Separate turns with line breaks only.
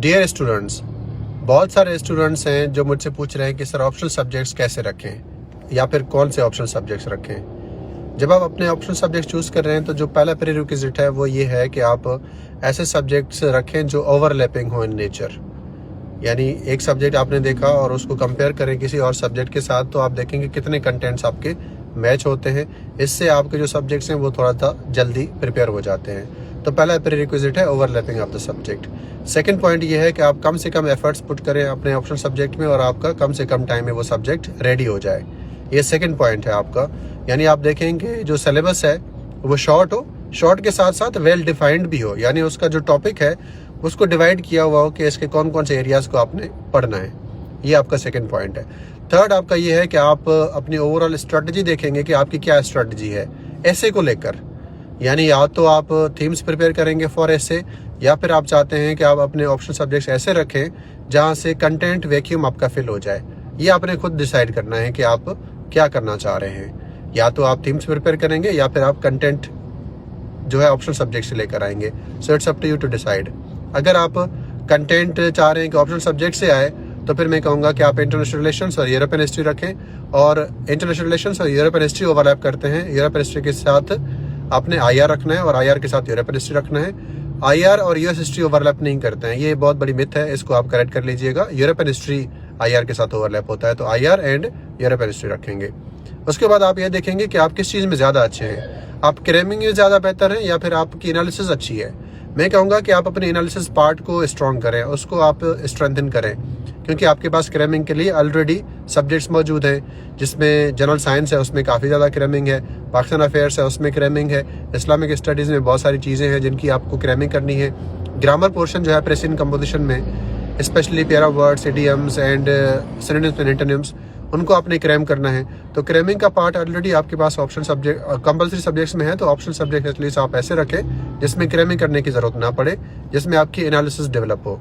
Dear students, बहुत सारे students हैं जो मुझसे पूछ रहे हैं कि सर ऑप्शनल सब्जेक्ट्स कैसे रखें या फिर कौन से ऑप्शनल सब्जेक्ट्स रखें। जब आप अपने ऑप्शनल सब्जेक्ट चूज़ कर रहे हैं तो जो पहला प्रीरिक्विजिट है वो ये है कि आप ऐसे सब्जेक्ट्स रखें जो ओवरलैपिंग हो इन नेचर। यानी एक सब्जेक्ट आपने देखा और उसको कंपेयर करें किसी और सब्जेक्ट के साथ, तो आप देखेंगे कितने कंटेंट्स आपके मैच होते हैं। इससे आपके जो सब्जेक्ट्स हैं वो थोड़ा सा जल्दी प्रिपेयर हो जाते हैं। तो पहला प्रीरिक्विजिट है overlapping of the subject. Second point ये है कि आप कम से कम एफर्ट्स पुट करें अपने ऑप्शनल सब्जेक्ट में और आपका कम से कम टाइम में वो सब्जेक्ट रेडी हो जाए। ये सेकंड पॉइंट है आपका। यानी आप देखेंगे जो सिलेबस है वो शॉर्ट हो, शॉर्ट के साथ साथ वेल डिफाइंड भी हो। यानी उसका जो टॉपिक है उसको डिवाइड किया हुआ हो कि इसके कौन कौन से एरियाज को आपने पढ़ना है। ये आपका सेकंड पॉइंट है। थर्ड आपका ये है कि आप अपनी ओवरऑल स्ट्रेटजी देखेंगे कि आपकी क्या स्ट्रेटजी है ऐसे को लेकर। यानी या तो आप थीम्स प्रिपेयर करेंगे फॉर ऐसे, या फिर आप चाहते हैं कि आप अपने ऑप्शनल सब्जेक्ट्स ऐसे रखें जहां से कंटेंट वैक्यूम आपका फिल हो जाए। ये आपने खुद डिसाइड करना है कि आप क्या करना चाह रहे हैं। या तो आप थीम्स प्रिपेयर करेंगे या फिर आप कंटेंट जो है ऑप्शनल सब्जेक्ट से लेकर आएंगे। So it's up to you to decide. अगर आप कंटेंट चाह रहे हैं कि ऑप्शनल सब्जेक्ट से आए तो फिर मैं कहूँगा कि आप इंटरनेशनल रिलेशंस और यूरोपियन हिस्ट्री रखें। और इंटरनेशनल रिलेशंस और यूरोपियन हिस्ट्री ओवरलैप करते हैं। यूरोपियन हिस्ट्री के साथ आपने आईआर रखना है और आईआर के साथ यूरोपियन हिस्ट्री रखना है। आईआर और यूएस हिस्ट्री ओवरलैप नहीं करते हैं। ये बहुत बड़ी मिथ है, इसको आप करेक्ट कर लीजिएगा। यूरोपियन हिस्ट्री आईआर के साथ ओवरलैप होता है, तो आईआर एंड यूरोपियन हिस्ट्री रखेंगे। उसके बाद आप ये देखेंगे कि आप किस चीज़ में ज़्यादा अच्छे हैं। आप क्रेमिंग में ज़्यादा बेहतर हैं या फिर आपकी एनालिसिस अच्छी है। मैं कहूँगा कि आप अपने एनालिसिस पार्ट को स्ट्रॉन्ग करें, उसको आप स्ट्रेंथन करें, क्योंकि आपके पास क्रेमिंग के लिए ऑलरेडी सब्जेक्ट्स मौजूद हैं। जिसमें जनरल साइंस है उसमें काफ़ी ज़्यादा क्रेमिंग है, पाकिस्तान अफेयर्स है उसमें क्रेमिंग है, इस्लामिक स्टडीज़ में बहुत सारी चीज़ें हैं जिनकी आपको क्रेमिंग करनी है। ग्रामर पोर्शन जो है प्रेसिडेंट कंपोजिशन में, specially pair of words, idioms and synonyms and antonyms, उनको आपने क्रैम करना है। तो क्रैमिंग का पार्ट ऑलरेडी आपके पास ऑप्शन सब्जेक्ट कंपलसरी सब्जेक्ट्स में है, तो ऑप्शनल सब्जेक्ट एटलीस्ट आप ऐसे रखें जिसमें क्रैमिंग करने की जरूरत ना पड़े, जिसमें आपकी एनालिसिस डेवलप हो।